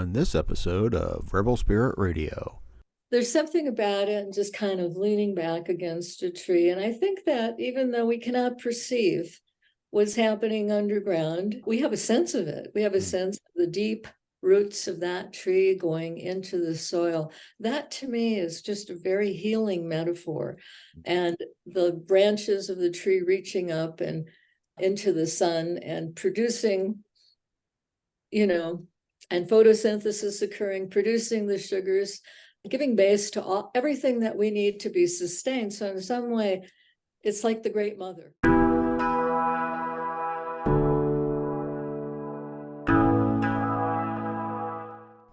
on this episode of Rebel Spirit Radio. There's something about it and just kind of leaning back against a tree. And I think that even though we cannot perceive what's happening underground, we have a sense of it. We have a sense of the deep roots of that tree going into the soil. That to me is just a very healing metaphor. And the branches of the tree reaching up and into the sun and producing, and photosynthesis occurring, producing the sugars, giving base to everything that we need to be sustained. So in some way, it's like the Great Mother.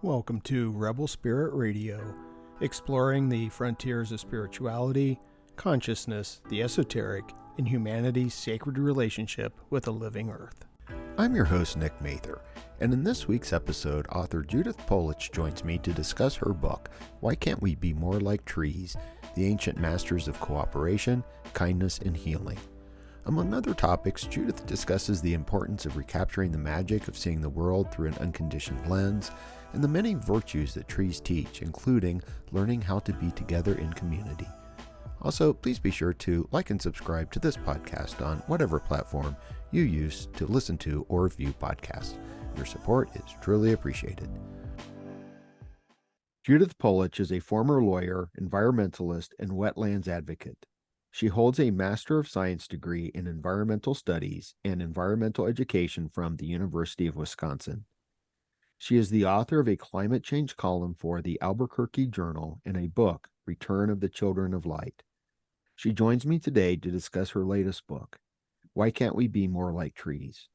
Welcome to Rebel Spirit Radio, exploring the frontiers of spirituality, consciousness, the esoteric, and humanity's sacred relationship with the living earth. I'm your host, Nick Mather, and in this week's episode, author Judith Polich joins me to discuss her book, Why Can't We Be More Like Trees? The Ancient Masters of Cooperation, Kindness, and Healing. Among other topics, Judith discusses the importance of recapturing the magic of seeing the world through an unconditioned lens, and the many virtues that trees teach, including learning how to be together in community. Also, please be sure to like and subscribe to this podcast on whatever platform you use to listen to or view podcasts. Your support is truly appreciated. Judith Polich is a former lawyer, environmentalist, and wetlands advocate. She holds a Master of Science degree in Environmental Studies and Environmental Education from the University of Wisconsin. She is the author of a climate change column for the Albuquerque Journal and a book, Return of the Children of Light. She joins me today to discuss her latest book, Why Can't We Be More Like Trees?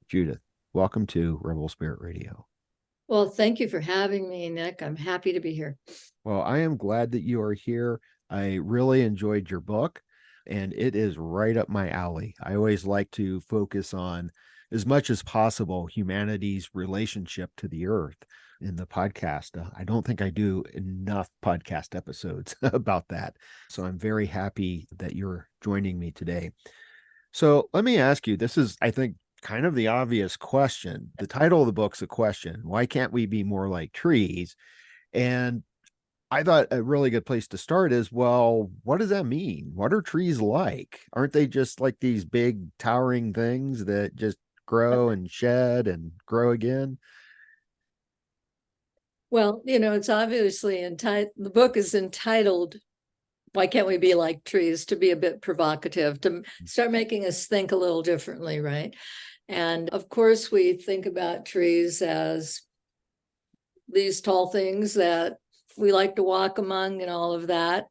Judith, welcome to Rebel Spirit Radio. Well, thank you for having me, Nick. I'm happy to be here. Well, I am glad that you are here. I really enjoyed your book, and it is right up my alley. I always like to focus on, as much as possible, humanity's relationship to the earth in the podcast. I don't think I do enough podcast episodes about that. So I'm very happy that you're joining me today. So let me ask you, this is, I think, kind of the obvious question. The title of the book's a question. Why can't we be more like trees? And I thought a really good place to start is, well, what does that mean? What are trees like? Aren't they just like these big towering things that just grow and shed and grow again? Well, it's obviously the book is entitled, Why Can't We Be Like Trees? To be a bit provocative, to start making us think a little differently, right? And of course, we think about trees as these tall things that we like to walk among and all of that,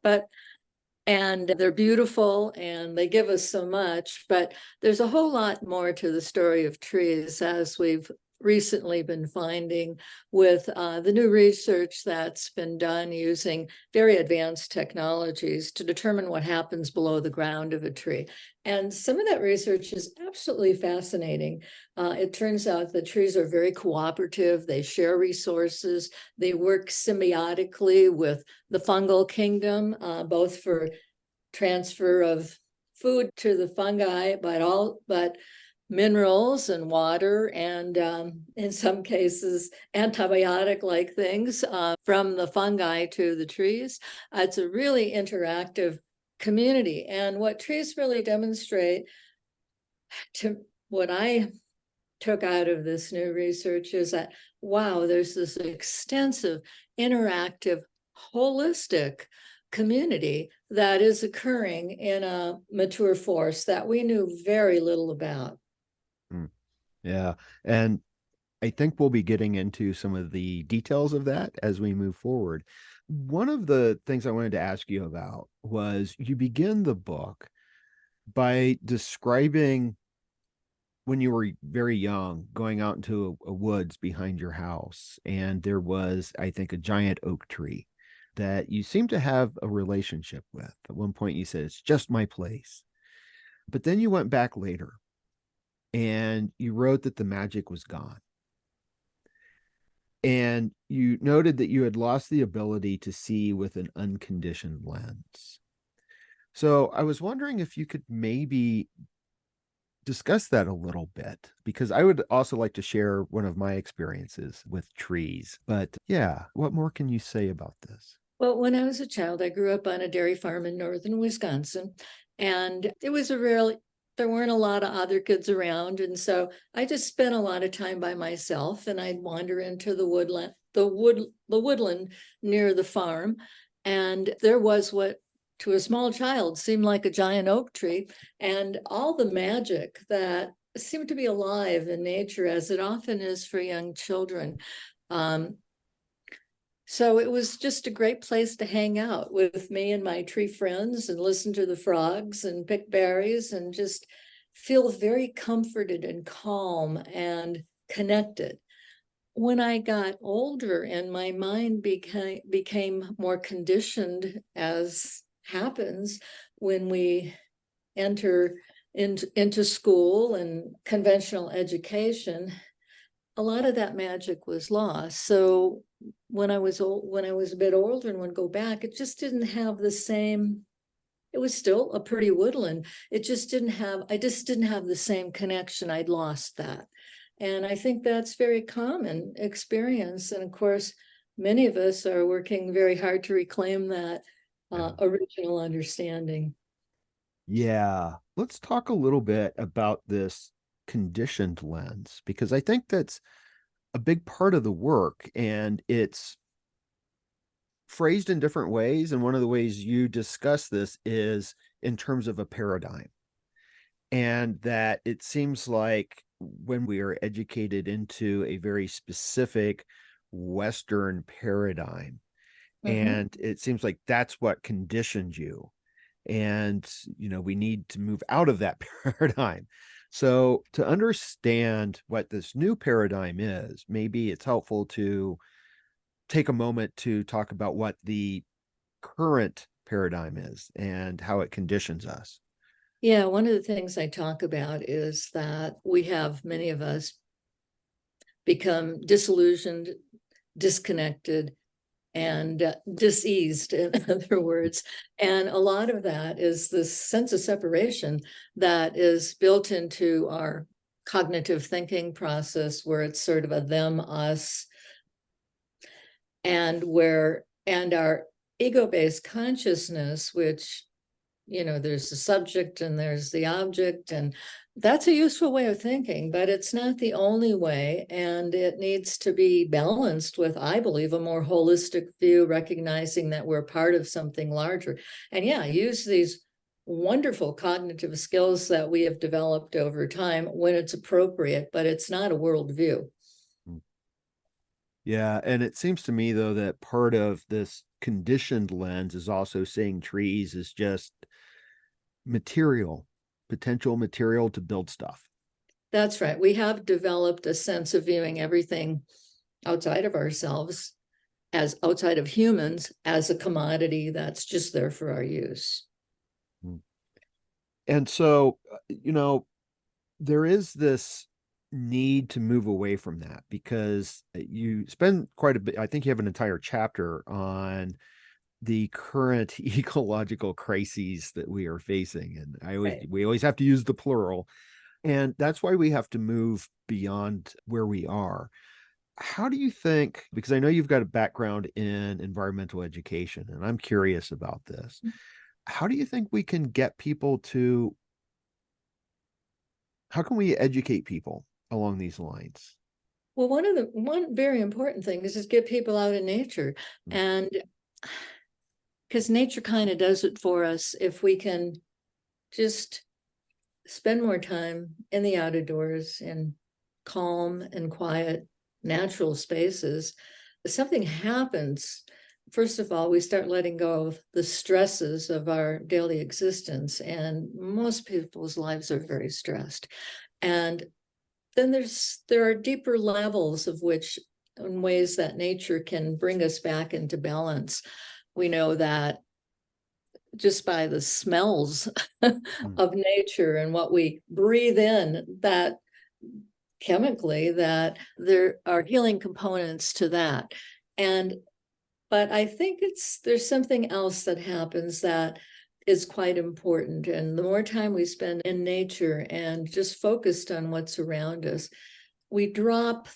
and they're beautiful and they give us so much, but there's a whole lot more to the story of trees, as we've recently been finding with the new research that's been done using very advanced technologies to determine what happens below the ground of a tree. And some of that research is absolutely fascinating. It turns out that trees are very cooperative. They share resources. They work symbiotically with the fungal kingdom, both for transfer of food to the fungi, but minerals and water, and in some cases antibiotic-like things from the fungi to the trees. It's a really interactive community. And what trees really demonstrate, to what I took out of this new research, is that, wow, there's this extensive, interactive, holistic community that is occurring in a mature forest that we knew very little about. Yeah. And I think we'll be getting into some of the details of that as we move forward. One of the things I wanted to ask you about was, you begin the book by describing when you were very young, going out into a woods behind your house, and there was, I think, a giant oak tree that you seem to have a relationship with. At one point you said, it's just my place. But then you went back later and you wrote that the magic was gone. And you noted that you had lost the ability to see with an unconditioned lens. So I was wondering if you could maybe discuss that a little bit? Because I would also like to share one of my experiences with trees. But yeah, what more can you say about this? Well, when I was a child, I grew up on a dairy farm in northern Wisconsin, and it was there weren't a lot of other kids around. And so I just spent a lot of time by myself, and I'd wander into the woodland near the farm. And there was what to a small child seemed like a giant oak tree, and all the magic that seemed to be alive in nature, as it often is for young children. Um, so it was just a great place to hang out with me and my tree friends and listen to the frogs and pick berries and just feel very comforted and calm and connected. When I got older and my mind became more conditioned, as happens when we enter into school and conventional education, a lot of that magic was lost. So when I was a bit older and would go back, it just didn't have the same. It was still a pretty woodland. I just didn't have the same connection. I'd lost that. And I think that's very common experience. And of course, many of us are working very hard to reclaim that original understanding. Yeah, let's talk a little bit about this conditioned lens, because I think that's a big part of the work, and it's phrased in different ways. And one of the ways you discuss this is in terms of a paradigm, and that it seems like when we are educated into a very specific Western paradigm, Mhm. and it seems like that's what conditioned you. And, we need to move out of that paradigm. So, to understand what this new paradigm is, maybe it's helpful to take a moment to talk about what the current paradigm is and how it conditions us. Yeah, one of the things I talk about is that many of us become disillusioned, disconnected, and diseased, in other words. And a lot of that is this sense of separation that is built into our cognitive thinking process, where it's sort of a them, us, and our ego-based consciousness, which there's the subject and there's the object, and that's a useful way of thinking, but it's not the only way. And it needs to be balanced with, I believe, a more holistic view, recognizing that we're part of something larger. And yeah, use these wonderful cognitive skills that we have developed over time when it's appropriate, but it's not a worldview. Yeah. And it seems to me, though, that part of this conditioned lens is also seeing trees as just material, potential material to build stuff. That's right. We have developed a sense of viewing everything outside of ourselves, as outside of humans, as a commodity that's just there for our use. And so, there is this need to move away from that, because you spend quite a bit. I think you have an entire chapter on the current ecological crises that we are facing. And Right. we always have to use the plural. And that's why we have to move beyond where we are. How do you think, because I know you've got a background in environmental education, and I'm curious about this. How do you think we can get people to, how can we educate people along these lines? Well, one very important thing is just get people out in nature, Mm. and because nature kind of does it for us if we can just spend more time in the outdoors in calm and quiet natural spaces. Something happens. First of all, we start letting go of the stresses of our daily existence, and most people's lives are very stressed. And then there are deeper levels of which, in ways that nature can bring us back into balance. We know that just by the smells Mm. of nature and what we breathe in, that chemically, that there are healing components to that. And but I think there's something else that happens, that is quite important. And the more time we spend in nature and just focused on what's around us, we drop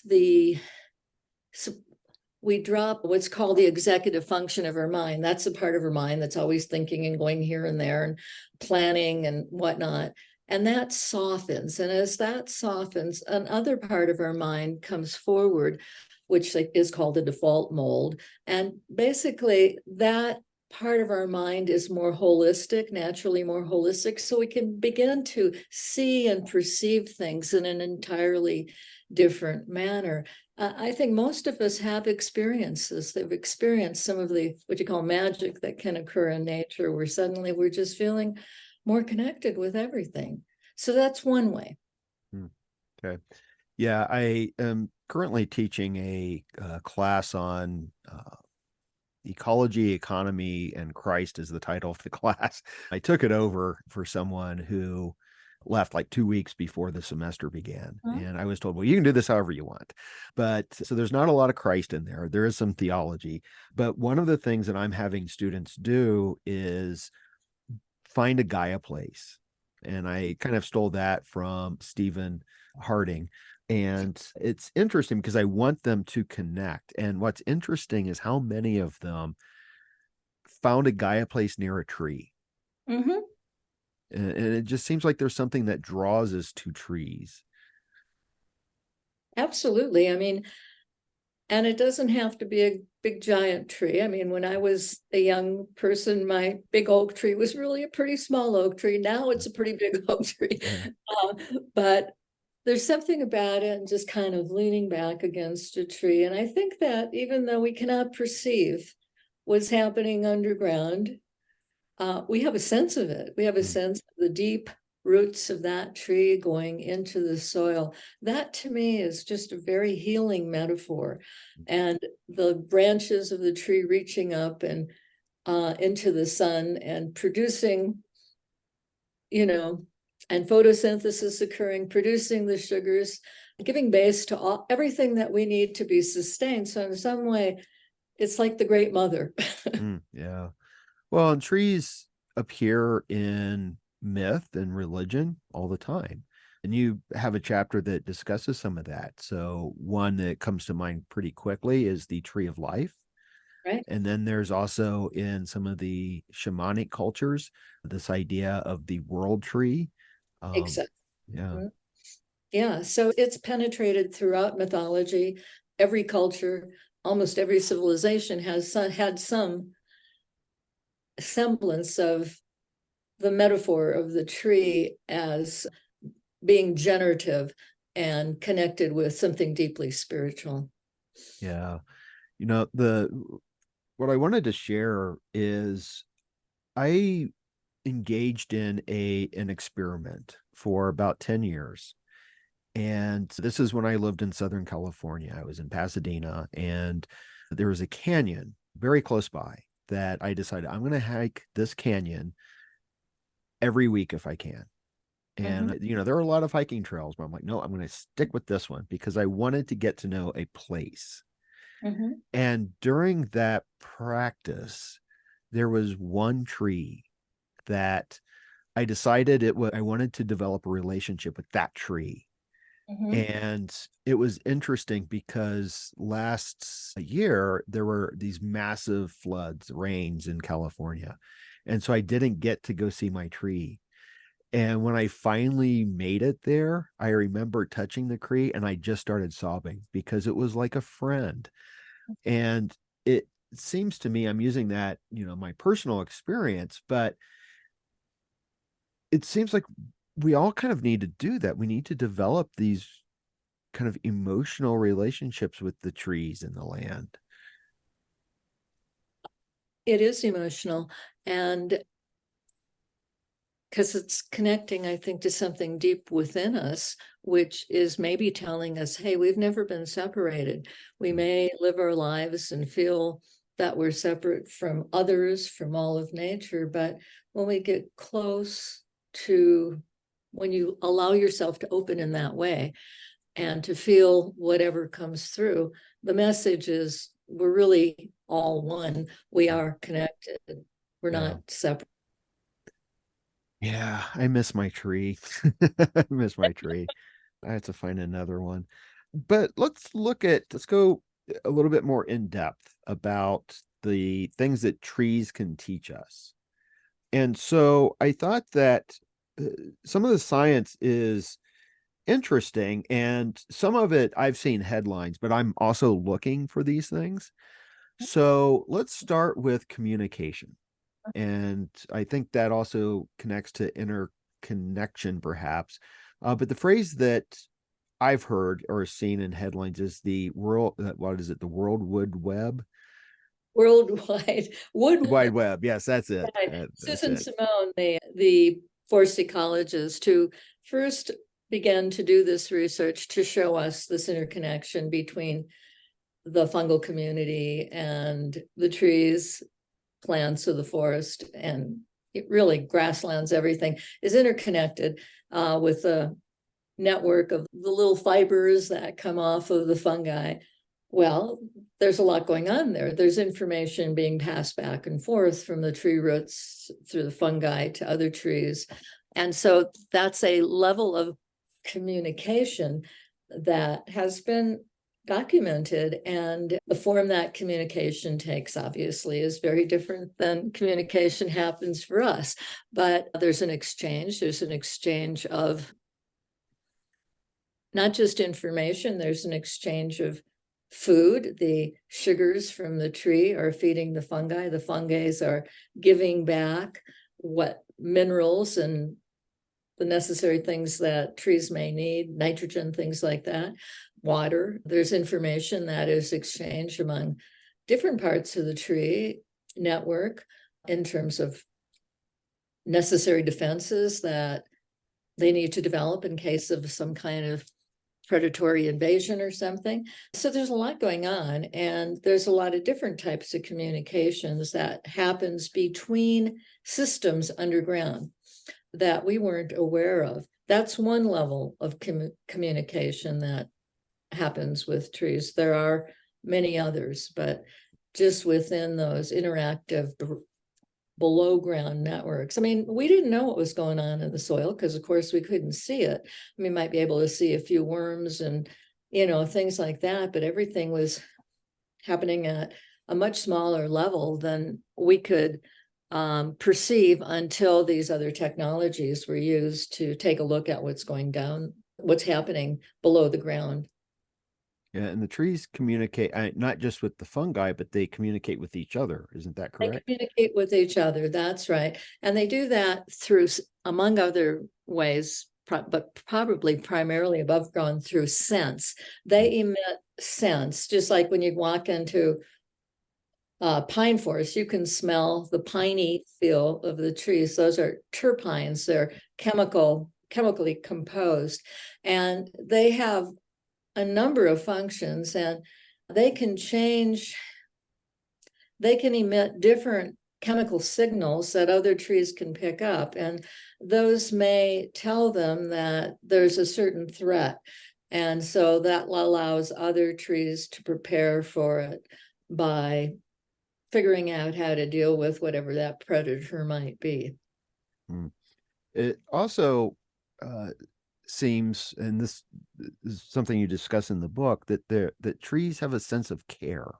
what's called the executive function of our mind. That's the part of our mind that's always thinking and going here and there and planning and whatnot. And that softens. And as that softens, another part of our mind comes forward, which is called the default mold. And basically, that part of our mind is more holistic, naturally more holistic. So we can begin to see and perceive things in an entirely different manner. I think most of us have experiences. They've experienced some of the what you call magic that can occur in nature, where suddenly we're just feeling more connected with everything. So that's one way. Okay. Yeah, I am currently teaching a class on ecology, economy, and Christ is the title of the class. I took it over for someone who left like 2 weeks before the semester began. And I was told, well, you can do this however you want. But so there's not a lot of Christ in there. There is some theology. But one of the things that I'm having students do is find a Gaia place. And I kind of stole that from Stephen Harding. And it's interesting because I want them to connect. And what's interesting is how many of them found a Gaia place near a tree. Mm-hmm. And it just seems like there's something that draws us to trees. Absolutely. I mean, and it doesn't have to be a big giant tree. I mean, when I was a young person, my big oak tree was really a pretty small oak tree. Now it's a pretty big oak tree. But there's something about it and just kind of leaning back against a tree. And I think that even though we cannot perceive what's happening underground, we have a sense of it. We have a sense of the deep roots of that tree going into the soil. That to me is just a very healing metaphor. And the branches of the tree reaching up and into the sun and producing, and photosynthesis occurring, producing the sugars, giving base to everything that we need to be sustained. So in some way, it's like the great mother. Yeah. Well, and trees appear in myth and religion all the time. And you have a chapter that discusses some of that. So one that comes to mind pretty quickly is the tree of life. Right. And then there's also in some of the shamanic cultures, this idea of the world tree. Exactly. Yeah. Yeah. So it's penetrated throughout mythology. Every culture, almost every civilization has had some semblance of the metaphor of the tree as being generative and connected with something deeply spiritual. Yeah. What I wanted to share is I engaged in an experiment for about 10 years. And this is when I lived in Southern California. I was in Pasadena, and there was a canyon very close by that I decided I'm going to hike this canyon every week if I can. And, there are a lot of hiking trails, but I'm like, no, I'm going to stick with this one because I wanted to get to know a place. And during that practice, there was one tree that I decided I wanted to develop a relationship with that tree. And it was interesting because last year there were these massive floods, rains in California. And so I didn't get to go see my tree. And when I finally made it there, I remember touching the tree and I just started sobbing because it was like a friend. And it seems to me, I'm using that, my personal experience, but it seems like we all kind of need to do that. We need to develop these kind of emotional relationships with the trees and the land. It is emotional, and because it's connecting, I think, to something deep within us, which is maybe telling us, hey, we've never been separated. We may live our lives and feel that we're separate from others, from all of nature, but when we get close to, when you allow yourself to open in that way and to feel whatever comes through, the message is we're really all one. We are connected. We're not separate. Yeah, I miss my tree. I miss my tree. I have to find another one. But let's go a little bit more in depth about the things that trees can teach us. And so I thought that uh, some of the science is interesting, and some of it I've seen headlines, but I'm also looking for these things. So let's start with communication. And I think that also connects to interconnection, perhaps. But the phrase that I've heard or seen in headlines is the world, what is it? The World Wood Web? Worldwide wood. Wide Web. Yes, that's it. Right. That's Susan it. Simone, the forest ecologist who first began to do this research to show us this interconnection between the fungal community and the trees, plants of the forest, and it really grasslands, everything is interconnected with a network of the little fibers that come off of the fungi. Well, there's a lot going on there. There's information being passed back and forth from the tree roots through the fungi to other trees. And so that's a level of communication that has been documented, and the form that communication takes obviously is very different than communication happens for us. But there's an exchange of not just information, there's an exchange of food. The sugars from the tree are feeding the fungi. The fungi are giving back what minerals and the necessary things that trees may need, nitrogen, things like that, water. There's information that is exchanged among different parts of the tree network in terms of necessary defenses that they need to develop in case of some kind of predatory invasion or something. So there's a lot going on, and there's a lot of different types of communications that happens between systems underground that we weren't aware of. That's one level of communication that happens with trees. There are many others, but just within those interactive below ground networks. I mean, we didn't know what was going on in the soil because, of course, we couldn't see it. We might be able to see a few worms and, things like that, but everything was happening at a much smaller level than we could perceive until these other technologies were used to take a look at what's happening below the ground. Yeah, and the trees communicate not just with the fungi, but they communicate with each other. Isn't that They correct? communicate with each other, that's right. And they do that through, among other ways, but probably primarily above ground, through sense. They emit sense, just like when you walk into pine forest, you can smell the piney feel of the trees. Those are terpenes. They're chemically composed, and they have a number of functions, and they can emit different chemical signals that other trees can pick up, and those may tell them that there's a certain threat, and so that allows other trees to prepare for it by figuring out how to deal with whatever that predator might be. It also seems, and this is something you discuss in the book, that trees have a sense of care,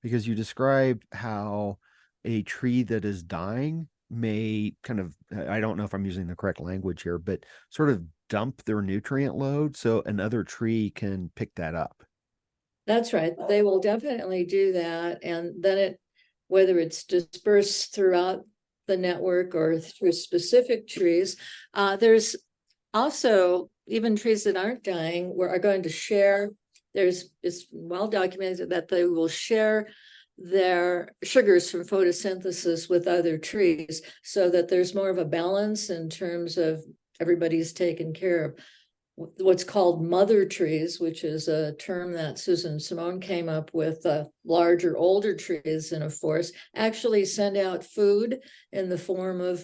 because you describe how a tree that is dying may kind of, I don't know if I'm using the correct language here, but sort of dump their nutrient load so another tree can pick that up. That's right. They will definitely do that. And then whether it's dispersed throughout the network or through specific trees, there's also even trees that aren't dying are going to share. It's well documented that they will share their sugars from photosynthesis with other trees so that there's more of a balance in terms of everybody's taken care of. What's called mother trees, which is a term that Susan Simone came up with, larger, older trees in a forest, actually send out food in the form of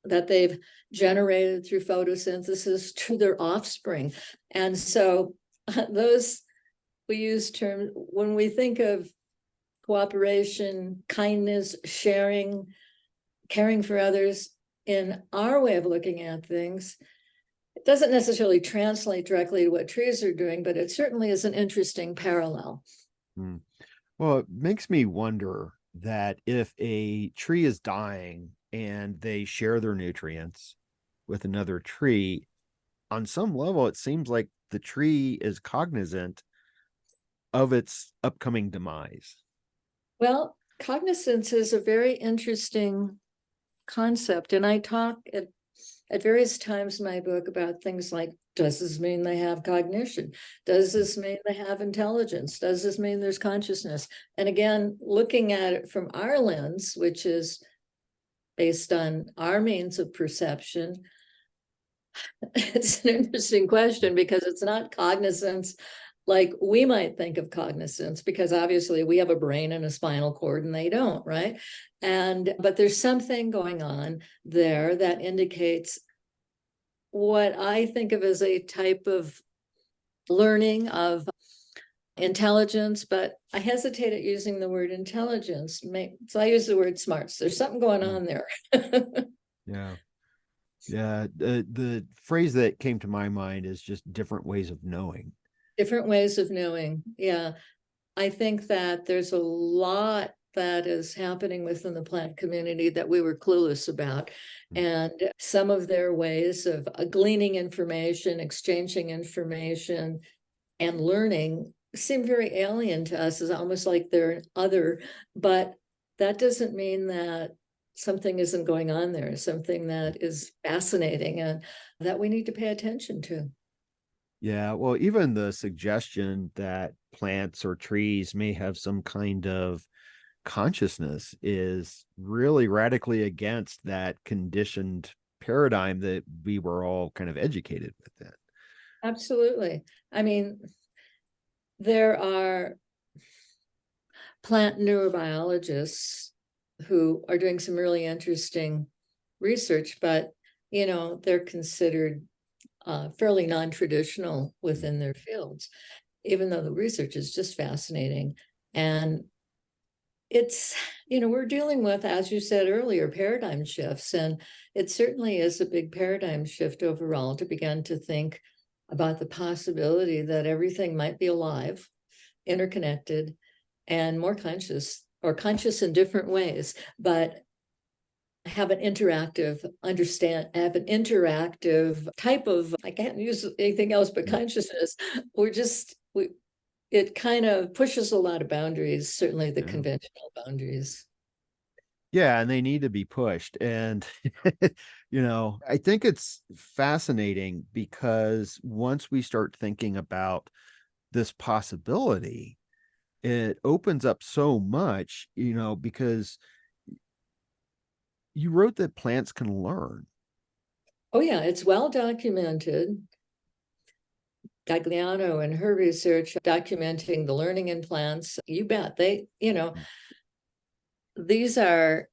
that they've generated through photosynthesis to their offspring. And so we use terms when we think of cooperation, kindness, sharing, caring for others. in our way of looking at things, it doesn't necessarily translate directly to what trees are doing, but it certainly is an interesting parallel. Hmm. Well, it makes me wonder that if a tree is dying and they share their nutrients with another tree, on some level, it seems like the tree is cognizant of its upcoming demise. Well, cognizance is a very interesting concept, and I talk at various times in my book about things like, does this mean they have cognition? Does this mean they have intelligence? Does this mean there's consciousness? And again, looking at it from our lens, which is based on our means of perception, it's an interesting question because it's not cognizance like we might think of cognizance, because obviously we have a brain and a spinal cord and they don't, right? But there's something going on there that indicates what I think of as a type of learning of intelligence, but I hesitate at using the word intelligence. So I use the word smarts. There's something going on there. Yeah. Yeah. The phrase that came to my mind is just different ways of knowing. Different ways of knowing. Yeah. I think that there's a lot that is happening within the plant community that we were clueless about. And some of their ways of gleaning information, exchanging information, and learning seem very alien to us, as almost like they're other, but that doesn't mean that something isn't going on there, something that is fascinating and that we need to pay attention to. Yeah, well, even the suggestion that plants or trees may have some kind of consciousness is really radically against that conditioned paradigm that we were all kind of educated within. Absolutely. I mean, there are plant neurobiologists who are doing some really interesting research, but they're considered fairly non-traditional within their fields, even though the research is just fascinating. And it's, we're dealing with, as you said earlier, paradigm shifts, and it certainly is a big paradigm shift overall to begin to think about the possibility that everything might be alive, interconnected, and more conscious, or conscious in different ways, but have an interactive type of, I can't use anything else but consciousness. It kind of pushes a lot of boundaries, certainly the conventional boundaries. Yeah, and they need to be pushed. And, I think it's fascinating because once we start thinking about this possibility, it opens up so much, because you wrote that plants can learn. Oh yeah, it's well documented. Gagliano and her research documenting the learning in plants, you bet. These are,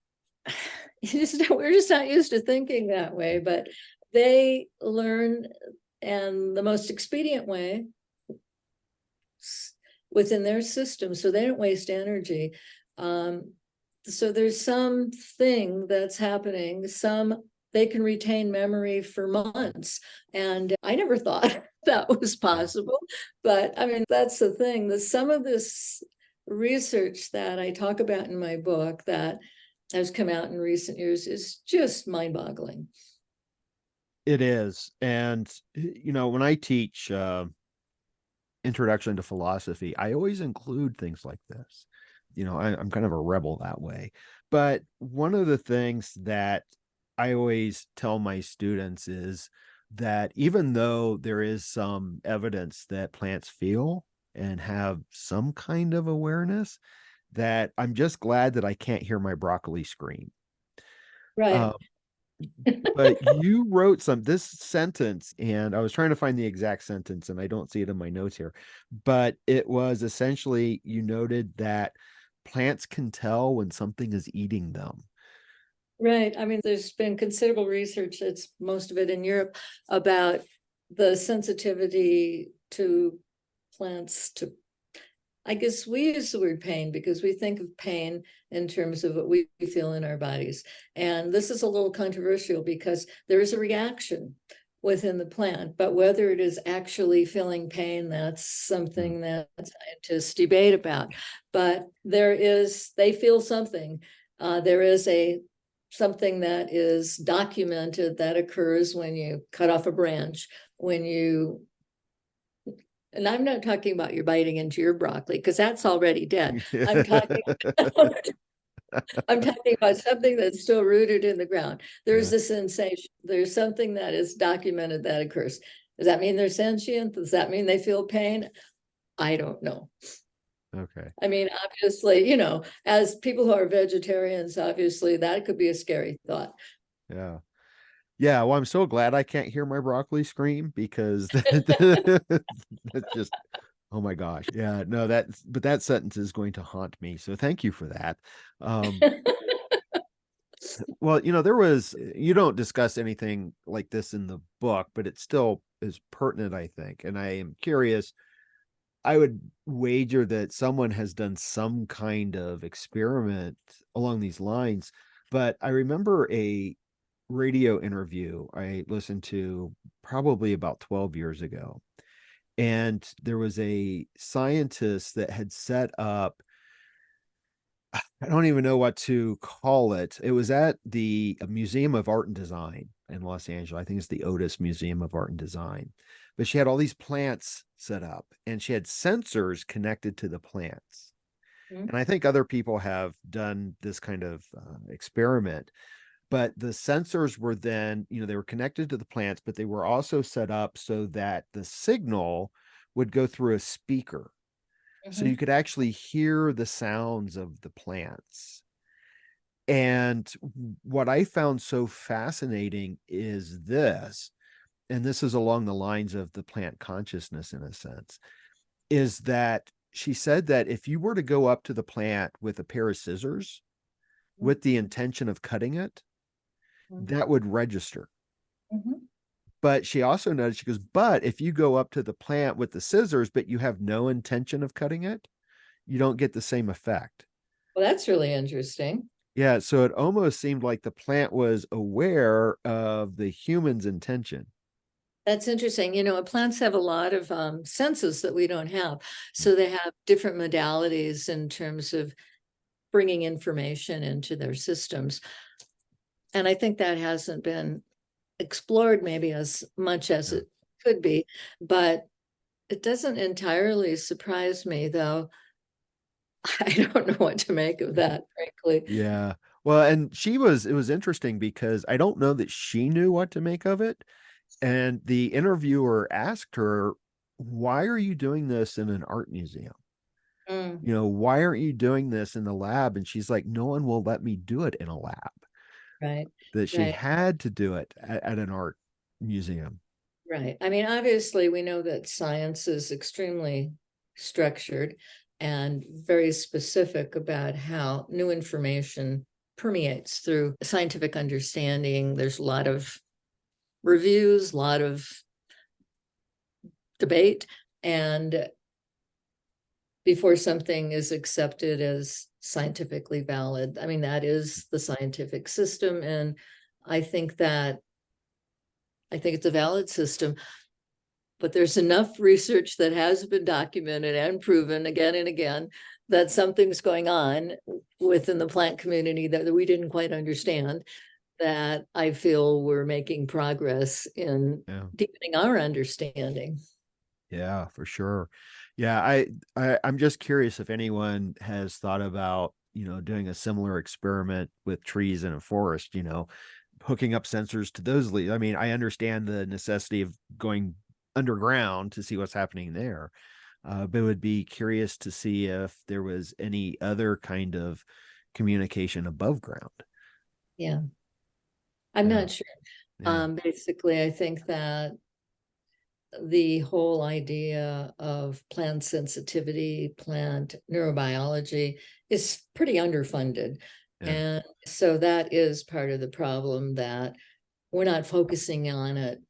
we're just not used to thinking that way, but they learn, and the most expedient way within their system, so they don't waste energy. So there's something that's happening. They can retain memory for months, and I never thought that was possible. But I mean, that's the thing, that some of this research that I talk about in my book that has come out in recent years is just mind-boggling. It is. And, when I teach introduction to philosophy, I always include things like this. I'm kind of a rebel that way. But one of the things that I always tell my students is that even though there is some evidence that plants feel and have some kind of awareness, that I'm just glad that I can't hear my broccoli scream. Right. But you wrote this sentence, and I was trying to find the exact sentence, and I don't see it in my notes here, but it was essentially, you noted that plants can tell when something is eating them. Right. I mean, there's been considerable research, it's most of it in Europe, about the sensitivity to plants, to I guess we use the word pain because we think of pain in terms of what we feel in our bodies. And this is a little controversial because there is a reaction within the plant, but whether it is actually feeling pain, that's something that scientists debate about. But they feel something. There is something that is documented that occurs when you cut off a branch, and I'm not talking about you biting into your broccoli because that's already dead. I'm talking I'm talking about something that's still rooted in the ground. There's Yeah. a sensation. There's something that is documented that occurs. Does that mean they're sentient? Does that mean they feel pain? I don't know. Okay. I mean, obviously, as people who are vegetarians, obviously that could be a scary thought. Yeah. Yeah. Well, I'm so glad I can't hear my broccoli scream because that's just, oh my gosh. Yeah. No, but that sentence is going to haunt me. So thank you for that. Well, you don't discuss anything like this in the book, but it still is pertinent, I think. And I am curious, I would wager that someone has done some kind of experiment along these lines. But I remember a radio interview I listened to probably about 12 years ago. And there was a scientist that had set up, I don't even know what to call it. It was at the Museum of Art and Design in Los Angeles. I think it's the Otis Museum of Art and Design. But she had all these plants set up and she had sensors connected to the plants. And I think other people have done this kind of experiment. But the sensors were then, they were connected to the plants, but they were also set up so that the signal would go through a speaker. So you could actually hear the sounds of the plants. And what I found so fascinating is this, and this is along the lines of the plant consciousness in a sense, is that she said that if you were to go up to the plant with a pair of scissors with the intention of cutting it, that would register. But she also noted, she goes, but if you go up to the plant with the scissors, but you have no intention of cutting it, you don't get the same effect. Well, that's really interesting. Yeah. So it almost seemed like the plant was aware of the human's intention. That's interesting. Plants have a lot of senses that we don't have. So they have different modalities in terms of bringing information into their systems. And I think that hasn't been explored maybe as much as it could be, but it doesn't entirely surprise me, though. I don't know what to make of that, frankly. Yeah. Well, and it was interesting because I don't know that she knew what to make of it. And the interviewer asked her, why are you doing this in an art museum? Why aren't you doing this in the lab? And she's like, no one will let me do it in a lab. Right. That she had to do it at an art museum. Right. I mean, obviously, we know that science is extremely structured and very specific about how new information permeates through scientific understanding. There's a lot of reviews, a lot of debate, and before something is accepted as scientifically valid. I mean, that is the scientific system, and I think it's a valid system, but there's enough research that has been documented and proven again and again that something's going on within the plant community that we didn't quite understand, that I feel we're making progress in deepening our understanding. Yeah, for sure. Yeah, I'm just curious if anyone has thought about, doing a similar experiment with trees in a forest, hooking up sensors to those leaves. I mean, I understand the necessity of going underground to see what's happening there. But would be curious to see if there was any other kind of communication above ground. Yeah. I'm not sure. Yeah. Basically, I think that the whole idea of plant sensitivity, plant neurobiology is pretty underfunded. And so that is part of the problem, that we're not focusing on it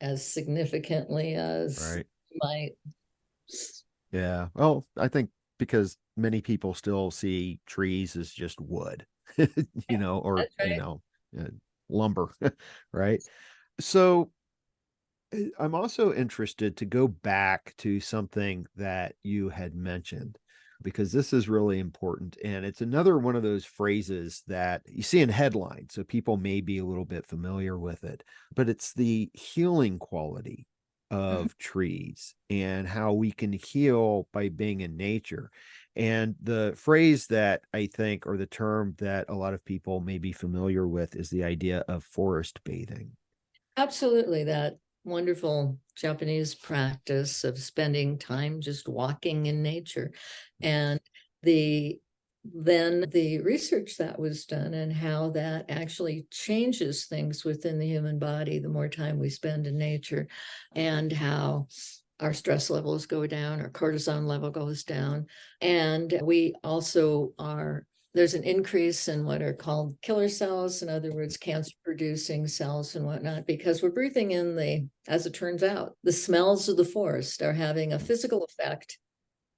as significantly as might. Yeah. Well, I think because many people still see trees as just wood, or, That's right. uh, lumber, right? So I'm also interested to go back to something that you had mentioned, because this is really important. And it's another one of those phrases that you see in headlines. So people may be a little bit familiar with it, but it's the healing quality Mhm. of trees and how we can heal by being in nature. And the phrase that I think, or the term that a lot of people may be familiar with, is the idea of forest bathing. Absolutely, that wonderful Japanese practice of spending time just walking in nature. And then the research that was done and how that actually changes things within the human body the more time we spend in nature, and how our stress levels go down, our cortisol level goes down. And we also there's an increase in what are called killer cells, in other words, cancer producing cells and whatnot, because we're breathing in as it turns out, the smells of the forest are having a physical effect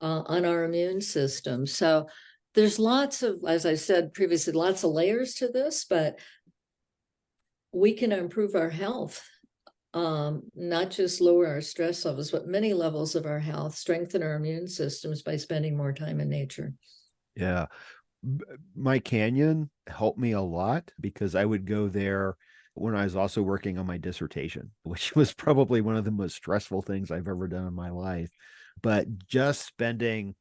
on our immune system. So there's lots of, as I said previously, lots of layers to this, but we can improve our health, not just lower our stress levels, but many levels of our health, strengthen our immune systems by spending more time in nature. Yeah. My canyon helped me a lot because I would go there when I was also working on my dissertation, which was probably one of the most stressful things I've ever done in my life. But just spending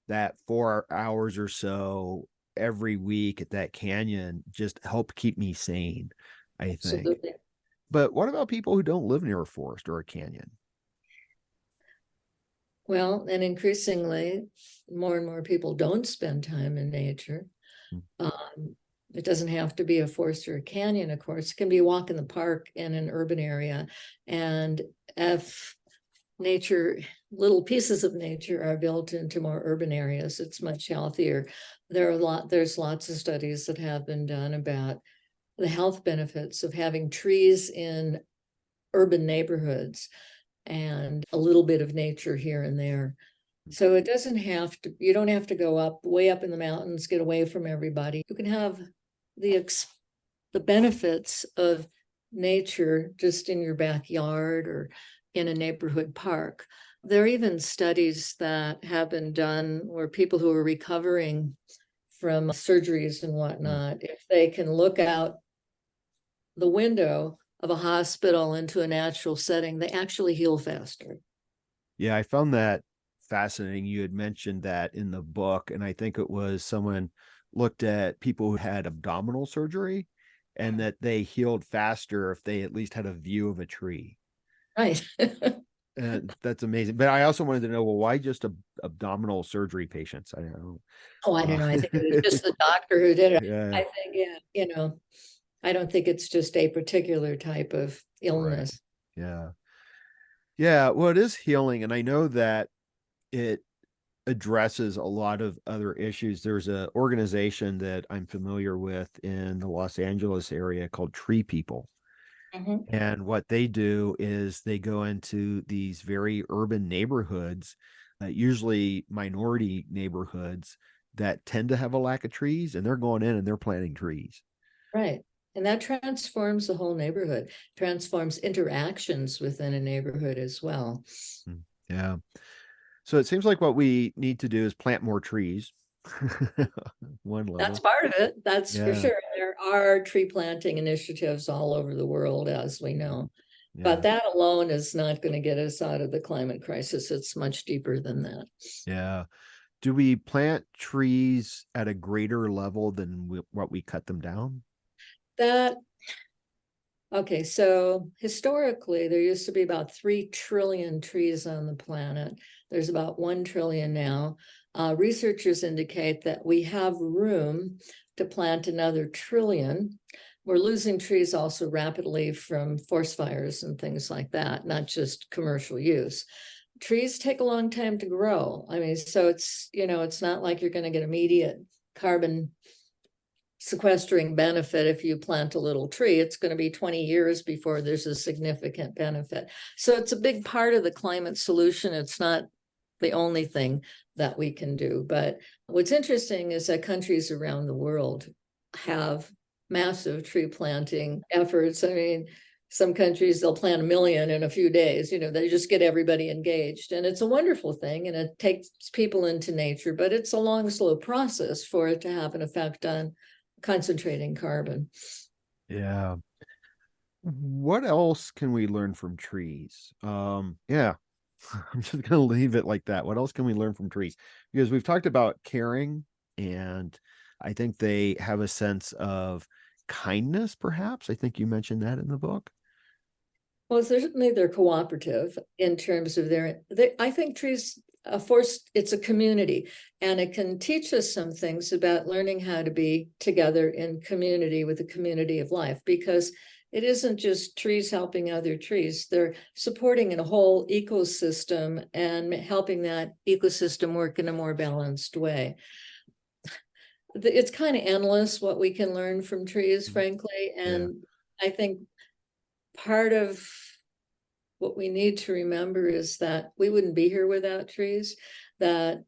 that 4 hours or so every week at that canyon just helped keep me sane, I think. Absolutely. But what about people who don't live near a forest or a canyon? Well, and increasingly, more and more people don't spend time in nature. Hmm. It doesn't have to be a forest or a canyon, of course. It can be a walk in the park in an urban area. And if little pieces of nature are built into more urban areas, it's much healthier. There's lots of studies that have been done about the health benefits of having trees in urban neighborhoods and a little bit of nature here and there. So you don't have to go way up in the mountains, get away from everybody. You can have the benefits of nature just in your backyard or in a neighborhood park. There are even studies that have been done where people who are recovering from surgeries and whatnot, if they can look out the window of a hospital into a natural setting, they actually heal faster. Yeah, I found that fascinating. You had mentioned that in the book, and I think it was someone looked at people who had abdominal surgery and that they healed faster if they at least had a view of a tree. Right. That's amazing. But I also wanted to know, well, why just abdominal surgery patients? I don't know. Oh, I don't know. I think it was just the doctor who did it. Yeah, I think, yeah, I don't think it's just a particular type of right. illness. Yeah. Yeah. Well, it is healing. And I know that it addresses a lot of other issues. There's an organization that I'm familiar with in the Los Angeles area called Tree People. Mhm. And what they do is they go into these very urban neighborhoods, usually minority neighborhoods that tend to have a lack of trees, and they're going in and they're planting trees. Right. And that transforms the whole neighborhood, transforms interactions within a neighborhood as well. Yeah. So it seems like what we need to do is plant more trees. One That's level. part of it. That's for Yeah. sure. There are tree planting initiatives all over the world, as we know. But Yeah. that alone is not going to get us out of the climate crisis. It's much deeper than that. Yeah. Do we plant trees at a greater level than what we cut them down? That Okay, so historically, there used to be about 3 trillion trees on the planet. There's about 1 trillion now. Researchers indicate that we have room to plant another trillion. We're losing trees also rapidly from forest fires and things like that, not just commercial use. Trees take a long time to grow. I mean, so it's not like you're going to get immediate carbon sequestering benefit if you plant a little tree. It's going to be 20 years before there's a significant benefit. So it's a big part of the climate solution. It's not the only thing, that we can do. But what's interesting is that countries around the world have massive tree planting efforts. I mean, some countries, they'll plant 1 million in a few days, they just get everybody engaged. And it's a wonderful thing, and it takes people into nature, but it's a long, slow process for it to have an effect on concentrating carbon. Yeah. What else can we learn from trees? Yeah, I'm just going to leave it like that. What else can we learn from trees? Because we've talked about caring, and I think they have a sense of kindness, perhaps. I think you mentioned that in the book. Well, certainly they're cooperative in terms of I think trees it's a community, and it can teach us some things about learning how to be together in community with a community of life, because it isn't just trees helping other trees. They're supporting a whole ecosystem and helping that ecosystem work in a more balanced way. It's kind of endless what we can learn from trees, frankly. And I think part of what we need to remember is that we wouldn't be here without trees, that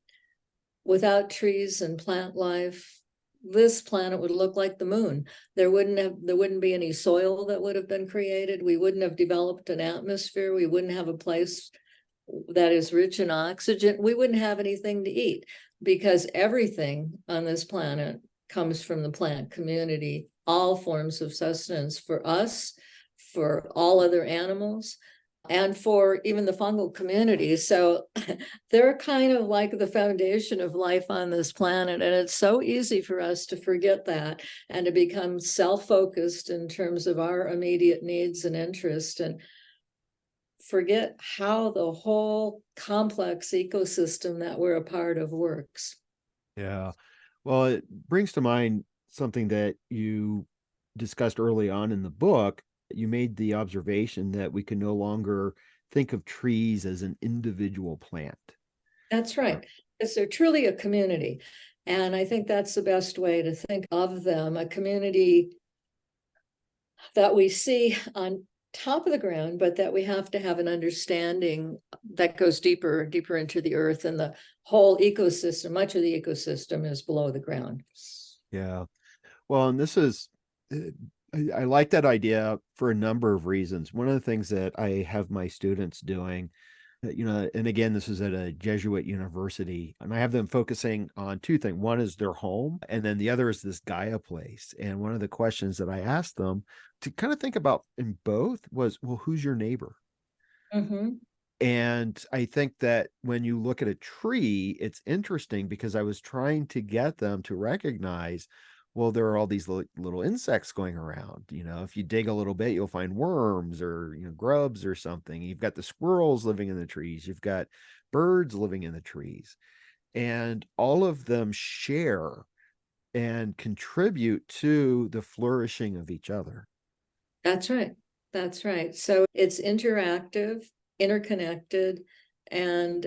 without trees and plant life, this planet would look like the moon. There wouldn't be any soil that would have been created. We wouldn't have developed an atmosphere. We wouldn't have a place that is rich in oxygen. We wouldn't have anything to eat, because everything on this planet comes from the plant community, all forms of sustenance for us, for all other animals, and for even the fungal community. So they're kind of like the foundation of life on this planet. And it's so easy for us to forget that and to become self-focused in terms of our immediate needs and interests, and forget how the whole complex ecosystem that we're a part of works. Yeah. Well, it brings to mind something that you discussed early on in the book. You made the observation that we can no longer think of trees as an individual plant. That's right, because they're truly a community. And I think that's the best way to think of them, a community that we see on top of the ground, but that we have to have an understanding that goes deeper into the earth, and the whole ecosystem, much of the ecosystem is below the ground. Yeah. Well, and this is, I like that idea for a number of reasons. One of the things that I have my students doing, and again, this is at a Jesuit university, and I have them focusing on two things. One is their home, and then the other is this Gaia place. And one of the questions that I asked them to kind of think about in both was, well, who's your neighbor? Mm-hmm. And I think that when you look at a tree, it's interesting because I was trying to get them to recognize, well, there are all these little insects going around. If you dig a little bit, you'll find worms or, grubs or something. You've got the squirrels living in the trees. You've got birds living in the trees. And all of them share and contribute to the flourishing of each other. That's right. That's right. So it's interactive, interconnected, and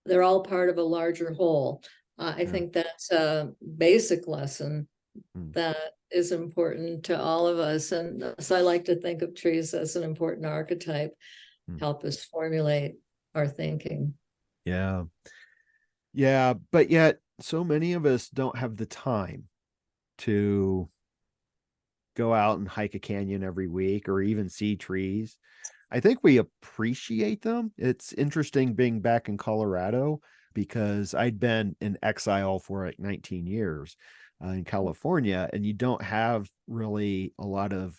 they're all part of a larger whole. I think that's a basic lesson that is important to all of us. And so I like to think of trees as an important archetype, help us formulate our thinking. Yeah. Yeah. But yet so many of us don't have the time to go out and hike a canyon every week or even see trees. I think we appreciate them. It's interesting being back in Colorado because I'd been in exile for like 19 years in California, and you don't have really a lot of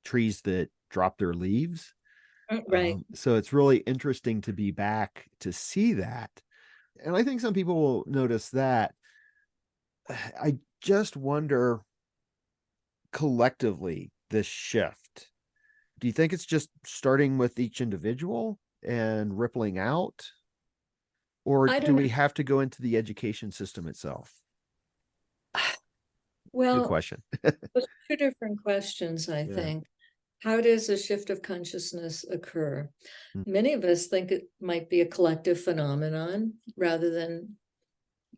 trees that drop their leaves. Right. So it's really interesting to be back to see that. And I think some people will notice that. I just wonder collectively this shift. Do you think it's just starting with each individual and rippling out? Or do we have to go into the education system itself? Well, good question. those are two different questions, I think. How does a shift of consciousness occur? Many of us think it might be a collective phenomenon rather than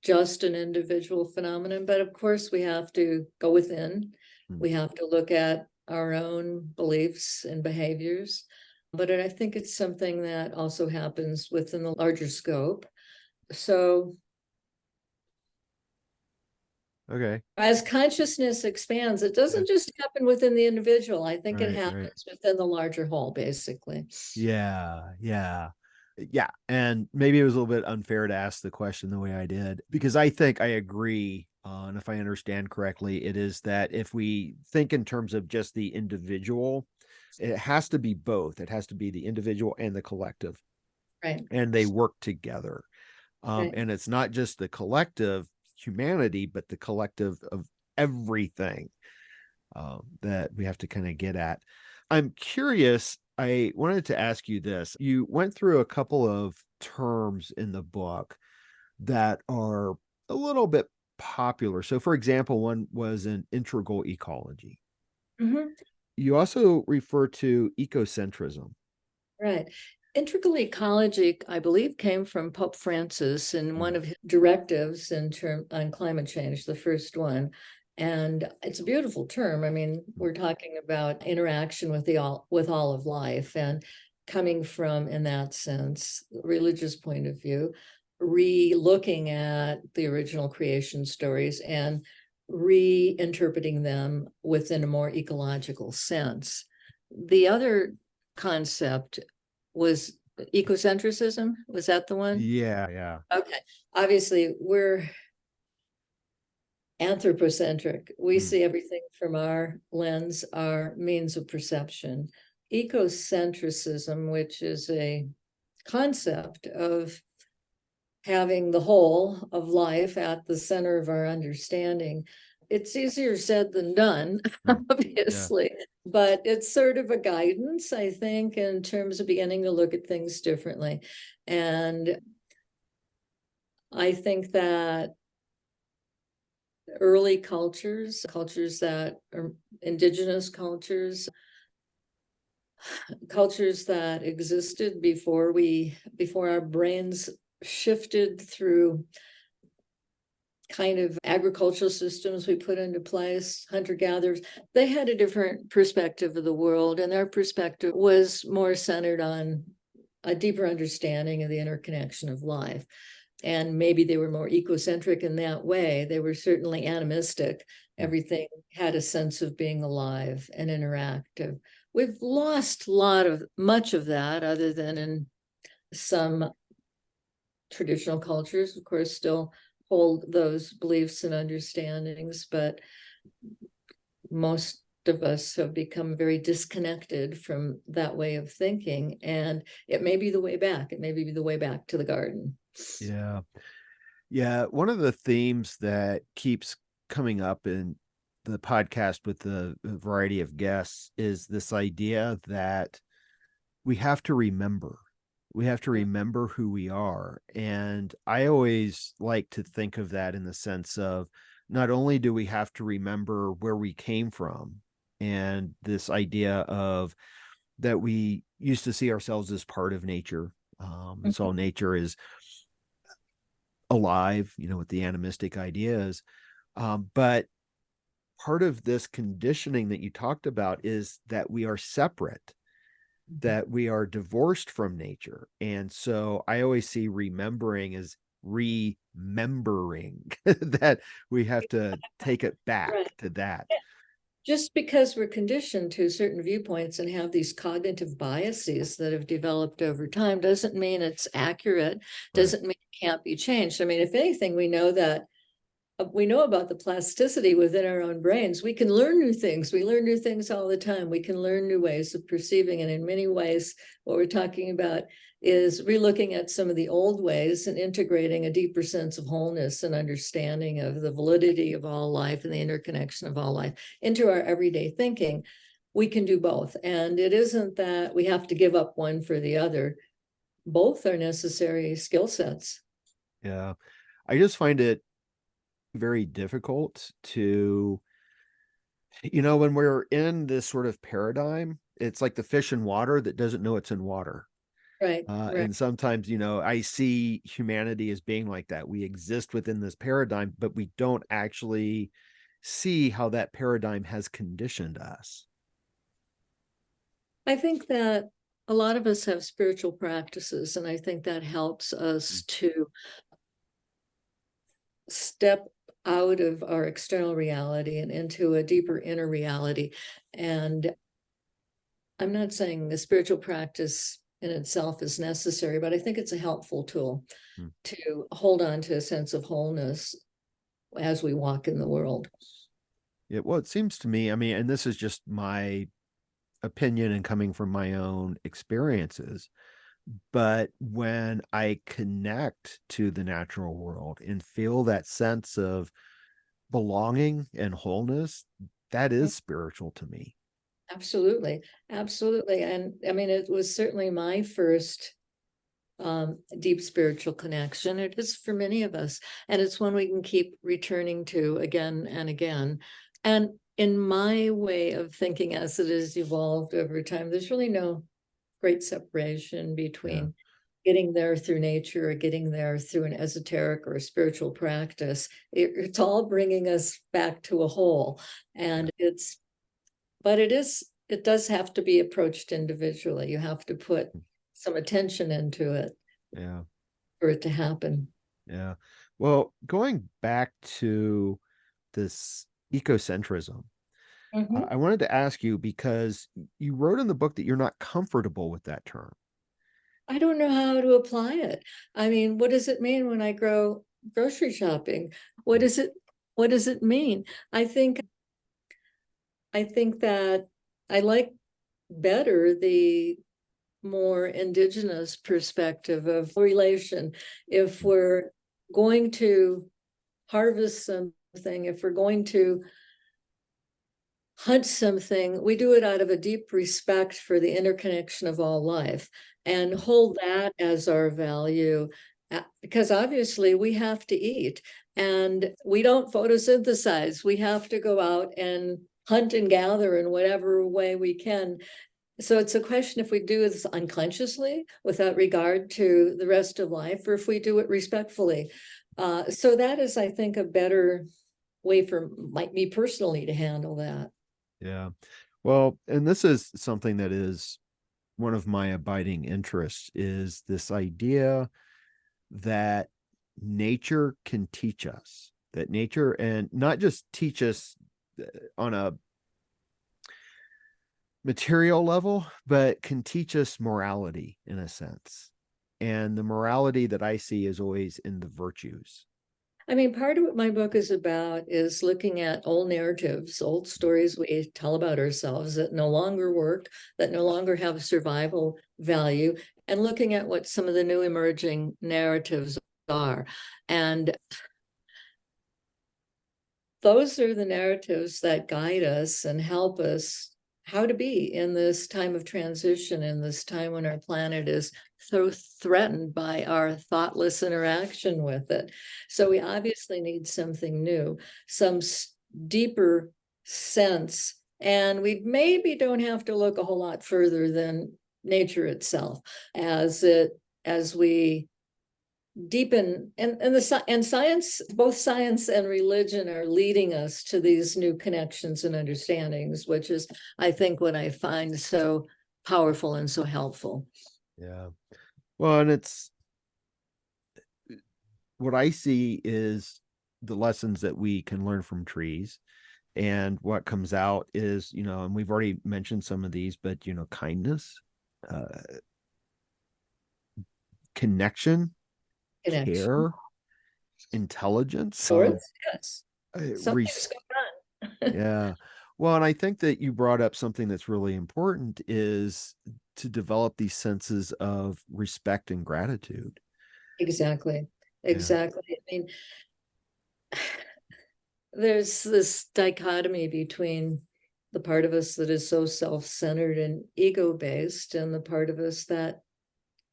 just an individual phenomenon. But of course, we have to go within. We have to look at our own beliefs and behaviors. But I think it's something that also happens within the larger scope. So Okay. as consciousness expands, it Yeah. doesn't just happen within the individual. I think it Right. happens within the larger whole, basically. Yeah. Yeah. Yeah. And maybe it was a little bit unfair to ask the question the way I did, because I think I agree. And if I understand correctly, it is that if we think in terms of just the individual, it has to be both. It has to be the individual and the collective, Right. and they work together. Right. And it's not just the collective humanity, but the collective of everything that we have to kind of get at. I'm curious. I wanted to ask you this. You went through a couple of terms in the book that are a little bit popular. So, for example, one was an integral ecology. Mhm. You also refer to ecocentrism. Right. Integral ecology, I believe, came from Pope Francis in one Mm. of his directives on climate change, the first one. And it's a beautiful term. I mean, we're talking about interaction with all of life, and coming from, in that sense, religious point of view, re-looking at the original creation stories and reinterpreting them within a more ecological sense. The other concept was ecocentrism. Was that the one? Yeah, yeah. Okay. Obviously, we're anthropocentric. We Mm. see everything from our lens, our means of perception. Ecocentrism, which is a concept of having the whole of life at the center of our understanding. It's easier said than done, Mm. obviously, but it's sort of a guidance, I think, in terms of beginning to look at things differently. And I think that early cultures that are indigenous cultures that existed before our brains shifted through kind of agricultural systems we put into place, hunter-gatherers, they had a different perspective of the world, and their perspective was more centered on a deeper understanding of the interconnection of life. And maybe they were more ecocentric in that way. They were certainly animistic. Everything had a sense of being alive and interactive. We've lost much of that, other than in some traditional cultures, of course, still hold those beliefs and understandings, but most of us have become very disconnected from that way of thinking. And it may be the way back. It may be the way back to the garden. Yeah. Yeah. One of the themes that keeps coming up in the podcast with the variety of guests is this idea that we have to remember. We have to remember who we are. And I always like to think of that in the sense of not only do we have to remember where we came from, and this idea of that we used to see ourselves as part of nature. And so nature is alive, with the animistic ideas. But part of this conditioning that you talked about is that we are separate, that we are divorced from nature. And so I always see remembering as remembering that we have to take it back Right. to that. Just because we're conditioned to certain viewpoints and have these cognitive biases that have developed over time doesn't mean it's accurate, doesn't mean it can't be changed. I mean, if anything, we know about the plasticity within our own brains. We can learn new things. We learn new things all the time. We can learn new ways of perceiving. And in many ways, what we're talking about is relooking at some of the old ways and integrating a deeper sense of wholeness and understanding of the validity of all life and the interconnection of all life into our everyday thinking. We can do both. And it isn't that we have to give up one for the other. Both are necessary skill sets. Yeah. I just find it very difficult to, when we're in this sort of paradigm, it's like the fish in water that doesn't know it's in water. Right. And sometimes, I see humanity as being like that. We exist within this paradigm, but we don't actually see how that paradigm has conditioned us. I think that a lot of us have spiritual practices, and I think that helps us to step out of our external reality and into a deeper inner reality. And I'm not saying the spiritual practice in itself is necessary, but I think it's a helpful tool to hold on to a sense of wholeness as we walk in the world. Yeah, well, it seems to me, I mean, and this is just my opinion and coming from my own experiences, but when I connect to the natural world and feel that sense of belonging and wholeness, that is spiritual to me. Absolutely. Absolutely. And I mean, it was certainly my first deep spiritual connection. It is for many of us. And it's one we can keep returning to again and again. And in my way of thinking, as it has evolved over time, there's really no great separation between getting there through nature or getting there through an esoteric or a spiritual practice. It's all bringing us back to a whole. And it does have to be approached individually. You have to put some attention into it for it to happen. Yeah. Well, going back to this ecocentrism, I wanted to ask you, because you wrote in the book that you're not comfortable with that term. I don't know how to apply it. I mean, what does it mean when I go grocery shopping? What does it mean? I think that I like better the more indigenous perspective of relation. If we're going to harvest something, if we're going to hunt something, we do it out of a deep respect for the interconnection of all life and hold that as our value, because obviously we have to eat and we don't photosynthesize. We have to go out and hunt and gather in whatever way we can. So it's a question if we do this unconsciously without regard to the rest of life, or if we do it respectfully. So that is, I think, a better way for me personally to handle that. Yeah. Well, and this is something that is one of my abiding interests, is this idea that nature can teach us, that nature, and not just teach us on a material level, but can teach us morality in a sense. And the morality that I see is always in the virtues. I mean, part of what my book is about is looking at old narratives, old stories we tell about ourselves that no longer work, that no longer have survival value, and looking at what some of the new emerging narratives are. And those are the narratives that guide us and help us how to be in this time of transition, in this time when our planet is so threatened by our thoughtless interaction with it. So we obviously need something new, some deeper sense, and we maybe don't have to look a whole lot further than nature itself as we deepen, and science, both science and religion are leading us to these new connections and understandings, which is, I think, what I find so powerful and so helpful. Yeah. Well, and it's what I see is the lessons that we can learn from trees. And what comes out is, and we've already mentioned some of these, but, kindness, connection, care, intelligence, Yes. Something's going on. Yeah. Well, and I think that you brought up something that's really important, is to develop these senses of respect and gratitude. Exactly. I mean, there's this dichotomy between the part of us that is so self-centered and ego-based and the part of us that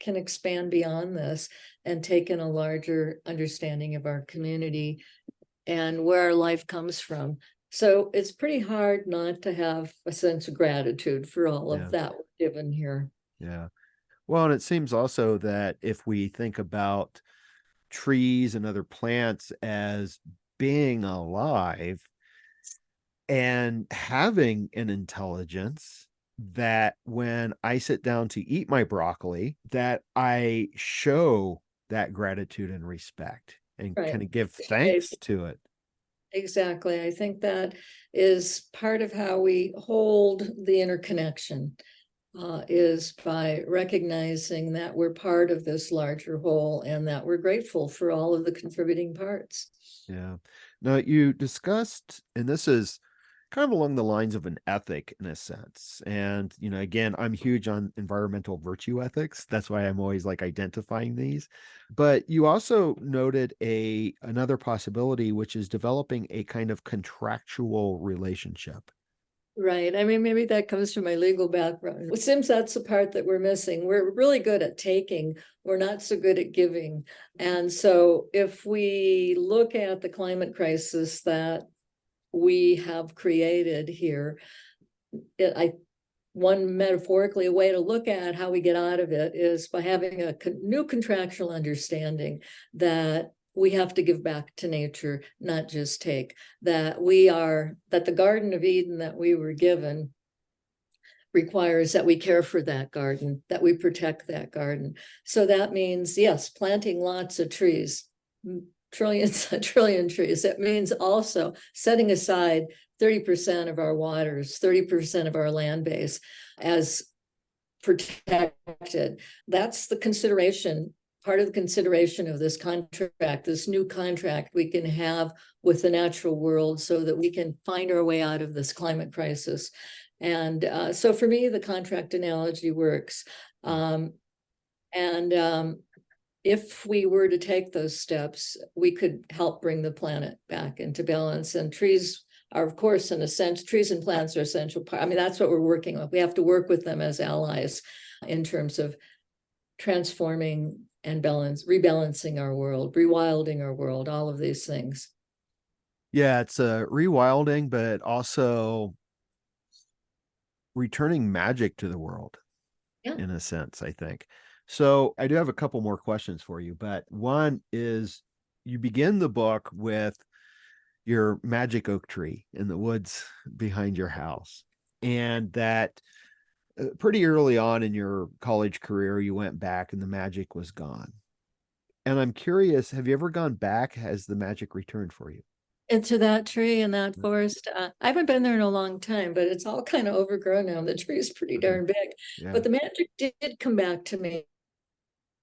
can expand beyond this and take in a larger understanding of our community and where our life comes from. So it's pretty hard not to have a sense of gratitude for all of that we're given here. Yeah. Well, and it seems also that if we think about trees and other plants as being alive and having an intelligence, that when I sit down to eat my broccoli, that I show that gratitude and respect. and Right. kind of give thanks to it. Exactly. I think that is part of how we hold the interconnection, is by recognizing that we're part of this larger whole and that we're grateful for all of the contributing parts. Yeah. Now you discussed, and this is kind of along the lines of an ethic in a sense. And, again, I'm huge on environmental virtue ethics. That's why I'm always like identifying these. But you also noted another possibility, which is developing a kind of contractual relationship. Right. I mean, maybe that comes from my legal background. It seems that's the part that we're missing. We're really good at taking. We're not so good at giving. And so if we look at the climate crisis that we have created here, one metaphorically, a way to look at how we get out of it is by having a new contractual understanding that we have to give back to nature, not just take, that the Garden of Eden that we were given requires that we care for that garden, that we protect that garden. So that means, yes, planting lots of trees, trillions, a trillion trees. That means also setting aside 30% of our waters, 30% of our land base as protected. That's the consideration, part of the consideration of this contract, this new contract we can have with the natural world so that we can find our way out of this climate crisis. And so for me, the contract analogy works. If we were to take those steps, we could help bring the planet back into balance. And trees are, of course, an essential, trees and plants are essential part. I mean, that's what we're working with. We have to work with them as allies in terms of transforming and rebalancing our world, rewilding our world, all of these things. Yeah, it's a rewilding, but also returning magic to the world, in a sense, I think. So I do have a couple more questions for you, but one is, you begin the book with your magic oak tree in the woods behind your house, and that pretty early on in your college career, you went back and the magic was gone. And I'm curious, have you ever gone back? Has the magic returned for you? Into that tree in that forest. I haven't been there in a long time, but it's all kind of overgrown now. The tree is pretty darn big. Yeah. But the magic did come back to me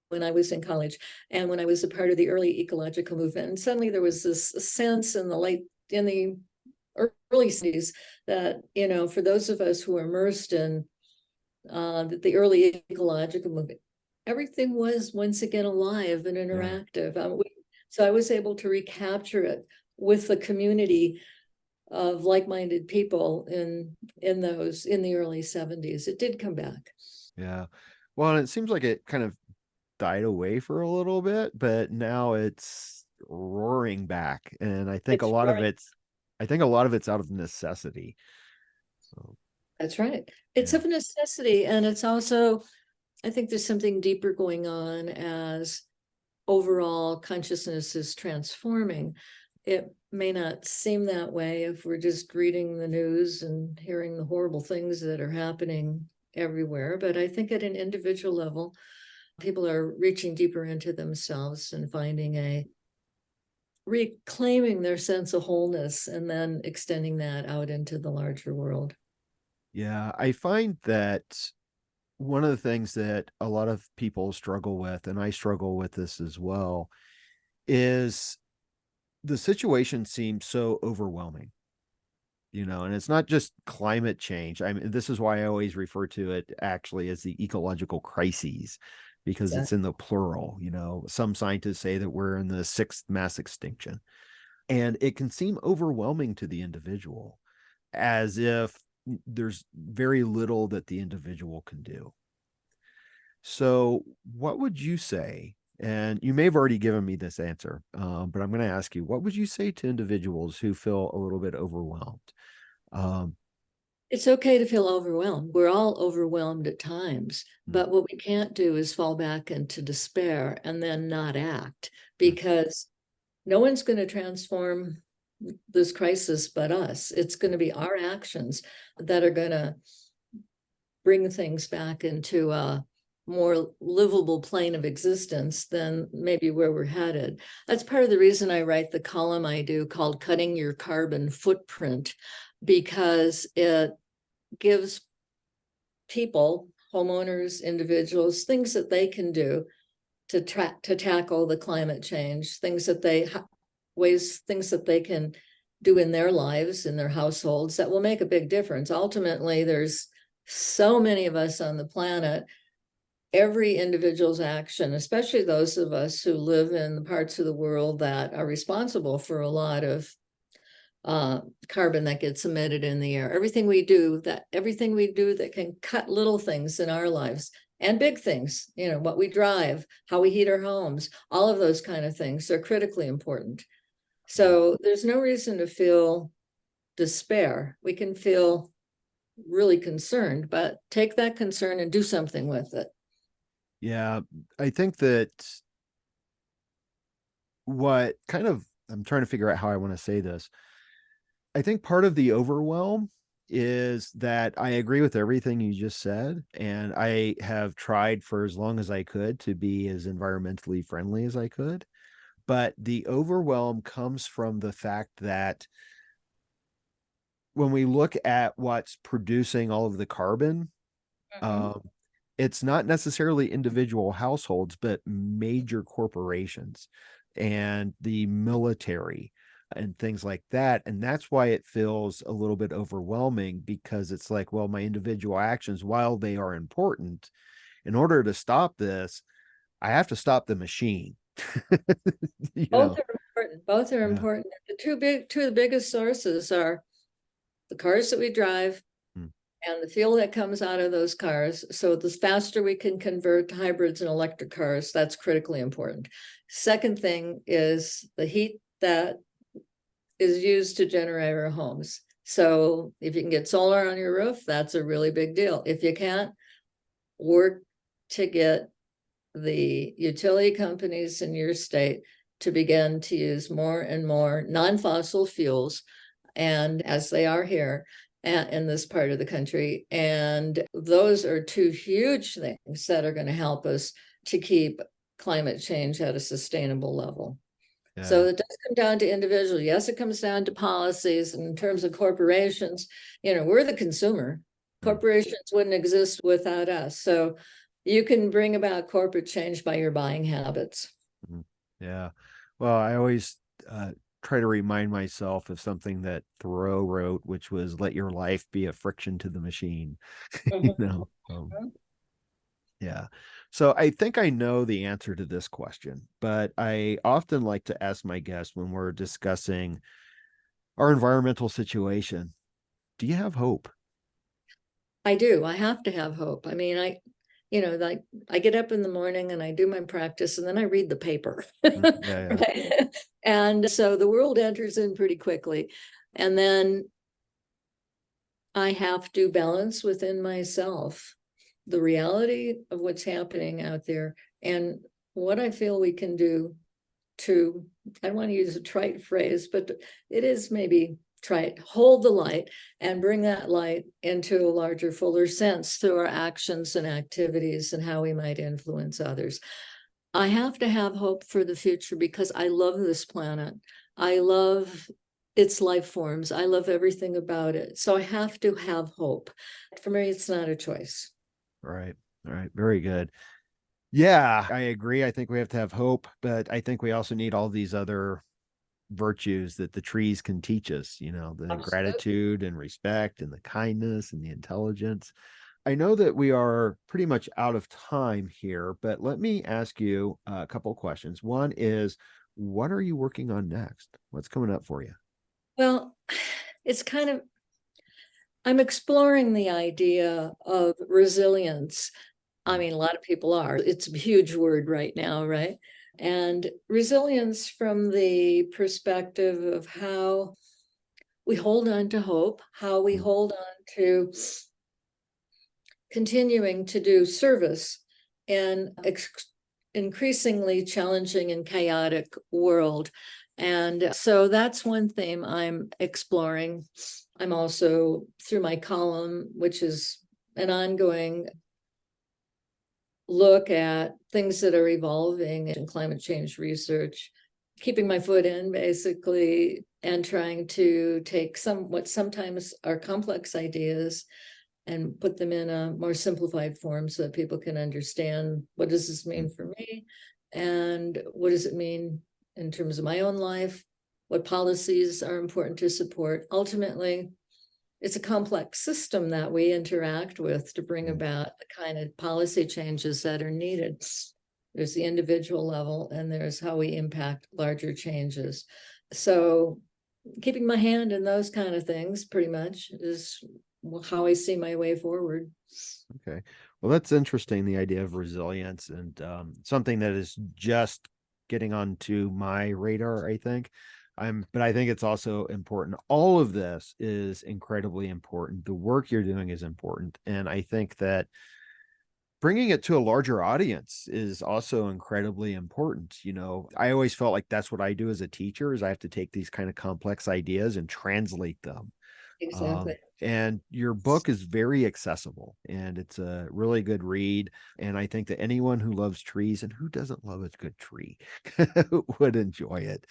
when I was in college and when I was a part of the early ecological movement. And suddenly there was this sense in the early 60s that, for those of us who were immersed in the early ecological movement, everything was once again alive and interactive. So I was able to recapture it with the community of like-minded people in the early 70s. It did come back. Yeah. Well, and it seems like it kind of died away for a little bit, but now it's roaring back. And I think a lot of it's out of necessity. So that's right. It's of necessity. And it's also, I think there's something deeper going on as overall consciousness is transforming. It may not seem that way if we're just reading the news and hearing the horrible things that are happening everywhere. But I think at an individual level, people are reaching deeper into themselves and reclaiming their sense of wholeness and then extending that out into the larger world. Yeah, I find that one of the things that a lot of people struggle with, and I struggle with this as well, is the situation seems so overwhelming, and it's not just climate change. I mean, this is why I always refer to it actually as the ecological crises, because it's in the plural. Some scientists say that we're in the 6th mass extinction, and it can seem overwhelming to the individual, as if there's very little that the individual can do. So what would you say, and you may have already given me this answer, but I'm going to ask you, what would you say to individuals who feel a little bit overwhelmed? It's okay to feel overwhelmed. We're all overwhelmed at times, but what we can't do is fall back into despair and then not act, because no one's going to transform this crisis but us. It's going to be our actions that are going to bring things back into more livable plane of existence than maybe where we're headed. That's part of the reason I write the column I do called Cutting Your Carbon Footprint, because it gives people, homeowners, individuals, things that they can do to tackle the climate change, things that they can do in their lives, in their households, that will make a big difference. Ultimately, there's so many of us on the planet. Every individual's action, especially those of us who live in the parts of the world that are responsible for a lot of carbon that gets emitted in the air, everything we do that can cut little things in our lives and big things, what we drive, how we heat our homes, all of those kind of things are critically important. So there's no reason to feel despair. We can feel really concerned, but take that concern and do something with it. Yeah, I think that I'm trying to figure out how I want to say this. I think part of the overwhelm is that I agree with everything you just said. And I have tried for as long as I could to be as environmentally friendly as I could. But the overwhelm comes from the fact that when we look at what's producing all of the carbon, it's not necessarily individual households, but major corporations and the military and things like that. And that's why it feels a little bit overwhelming, because it's like, well, my individual actions, while they are important, in order to stop this, I have to stop the machine. Both are important. Both are Yeah. important. The two of the biggest sources are the cars that we drive and the fuel that comes out of those cars. So the faster we can convert to hybrids and electric cars, that's critically important. Second thing is the heat that is used to generate our homes. So if you can get solar on your roof, that's a really big deal. If you can't, work to get the utility companies in your state to begin to use more and more non-fossil fuels, and as they are here in this part of the country. And those are two huge things that are going to help us to keep climate change at a sustainable level. Yeah. So it does come down to individuals. Yes, it comes down to policies. And in terms of corporations, we're the consumer. Corporations wouldn't exist without us. So you can bring about corporate change by your buying habits. Yeah. Well, I always try to remind myself of something that Thoreau wrote, which was "Let your life be a friction to the machine." Yeah. So I think I know the answer to this question, but I often like to ask my guests when we're discussing our environmental situation, do you have hope? I do. I have to have hope. I mean, I get up in the morning and I do my practice and then I read the paper. Yeah. And so the world enters in pretty quickly. And then I have to balance within myself the reality of what's happening out there and what I feel we can do to, I don't want to use a trite phrase, but it is maybe trite, hold the light and bring that light into a larger, fuller sense through our actions and activities and how we might influence others. I have to have hope for the future because I love this planet. I love its life forms. I love everything about it. So I have to have hope. For me, it's not a choice. Right. All right. Very good. Yeah, I agree. I think we have to have hope, but I think we also need all these other virtues that the trees can teach us, the Absolutely. Gratitude and respect and the kindness and the intelligence. I know that we are pretty much out of time here, but let me ask you a couple of questions. One is, what are you working on next? What's coming up for you? Well, it's I'm exploring the idea of resilience. I mean, a lot of people are. It's a huge word right now, right? And resilience from the perspective of how we hold on to hope, how we hold on to continuing to do service in increasingly challenging and chaotic world. And so that's one theme I'm exploring. I'm also, through my column, which is an ongoing look at things that are evolving in climate change research, keeping my foot in basically, and trying to take what sometimes are complex ideas and put them in a more simplified form so that people can understand, what does this mean for me? And what does it mean in terms of my own life? What policies are important to support? Ultimately, it's a complex system that we interact with to bring about the kind of policy changes that are needed. There's the individual level, and there's how we impact larger changes. So keeping my hand in those kind of things pretty much is how I see my way forward. Okay. Well, that's interesting, the idea of resilience, and something that is just getting onto my radar, I think. But I think it's also important. All of this is incredibly important. The work you're doing is important. And I think that bringing it to a larger audience is also incredibly important. You know, I always felt like that's what I do as a teacher, is I have to take these kind of complex ideas and translate them. Exactly. And your book is very accessible, and it's a really good read. And I think that anyone who loves trees, and who doesn't love a good tree, would enjoy it.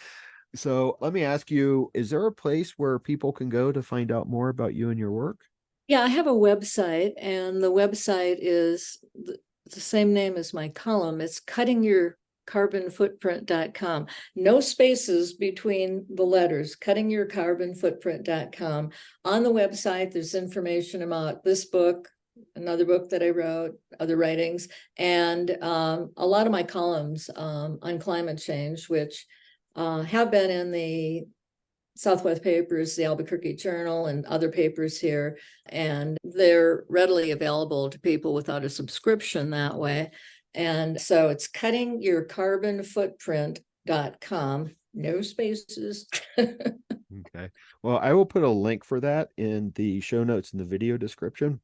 So let me ask you, is there a place where people can go to find out more about you and your work? Yeah, I have a website, and the website is the same name as my column. It's cuttingyourcarbonfootprint.com. No spaces between the letters, cuttingyourcarbonfootprint.com. On the website, there's information about this book, another book that I wrote, other writings, and a lot of my columns on climate change, which have been in the Southwest Papers, the Albuquerque Journal, and other papers here. And they're readily available to people without a subscription that way. And so it's cuttingyourcarbonfootprint.com. No spaces. Okay. Well, I will put a link for that in the show notes in the video description.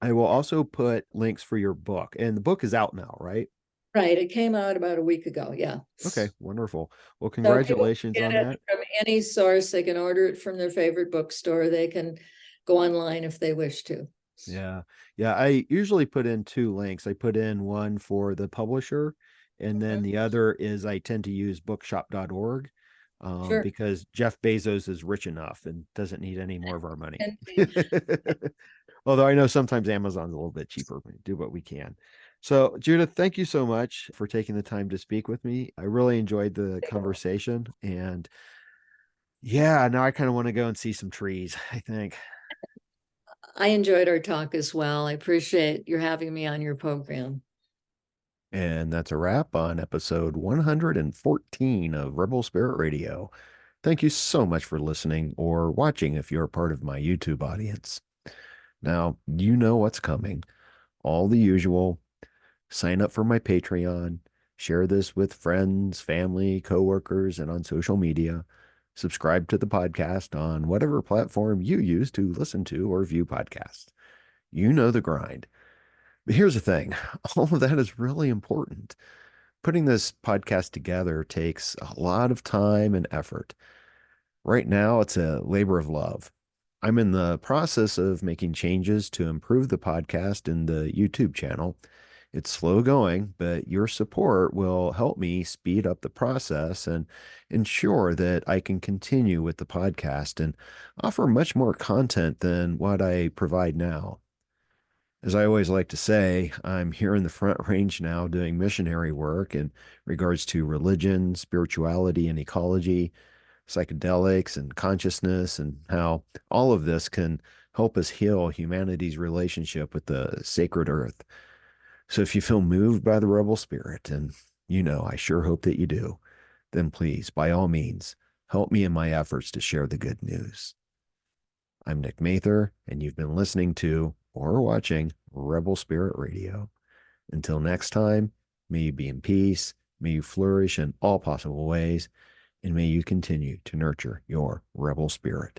I will also put links for your book, and the book is out now, right? Right. It came out about a week ago. Yeah. Okay, wonderful. Well, So people can congratulations get on it that. from any source. They can order it from their favorite bookstore. They can go online if they wish to. Yeah. Yeah. I usually put in two links. I put in one for the publisher, and then the other is I tend to use bookshop.org, Sure. because Jeff Bezos is rich enough and doesn't need any more of our money. Indeed. Although I know sometimes Amazon's a little bit cheaper. We do what we can. So, Judith, thank you so much for taking the time to speak with me. I really enjoyed the conversation. And yeah, now I kind of want to go and see some trees, I think. I enjoyed our talk as well. I appreciate your having me on your program. And that's a wrap on episode 114 of Rebel Spirit Radio. Thank you so much for listening or watching if you're a part of my YouTube audience. Now, you know what's coming. All the usual. Sign up for my Patreon. Share this with friends, family, coworkers, and on social media. Subscribe to the podcast on whatever platform you use to listen to or view podcasts. You know the grind. But here's the thing, all of that is really important. Putting this podcast together takes a lot of time and effort. Right now, it's a labor of love. I'm in the process of making changes to improve the podcast and the YouTube channel. It's slow going, but your support will help me speed up the process and ensure that I can continue with the podcast and offer much more content than what I provide now. As I always like to say, I'm here in the Front Range now doing missionary work in regards to religion, spirituality, and ecology, psychedelics, and consciousness, and how all of this can help us heal humanity's relationship with the sacred earth. So if you feel moved by the rebel spirit, and you know, I sure hope that you do, then please, by all means, help me in my efforts to share the good news. I'm Nick Mather, and you've been listening to or watching Rebel Spirit Radio. Until next time, may you be in peace, may you flourish in all possible ways, and may you continue to nurture your rebel spirit.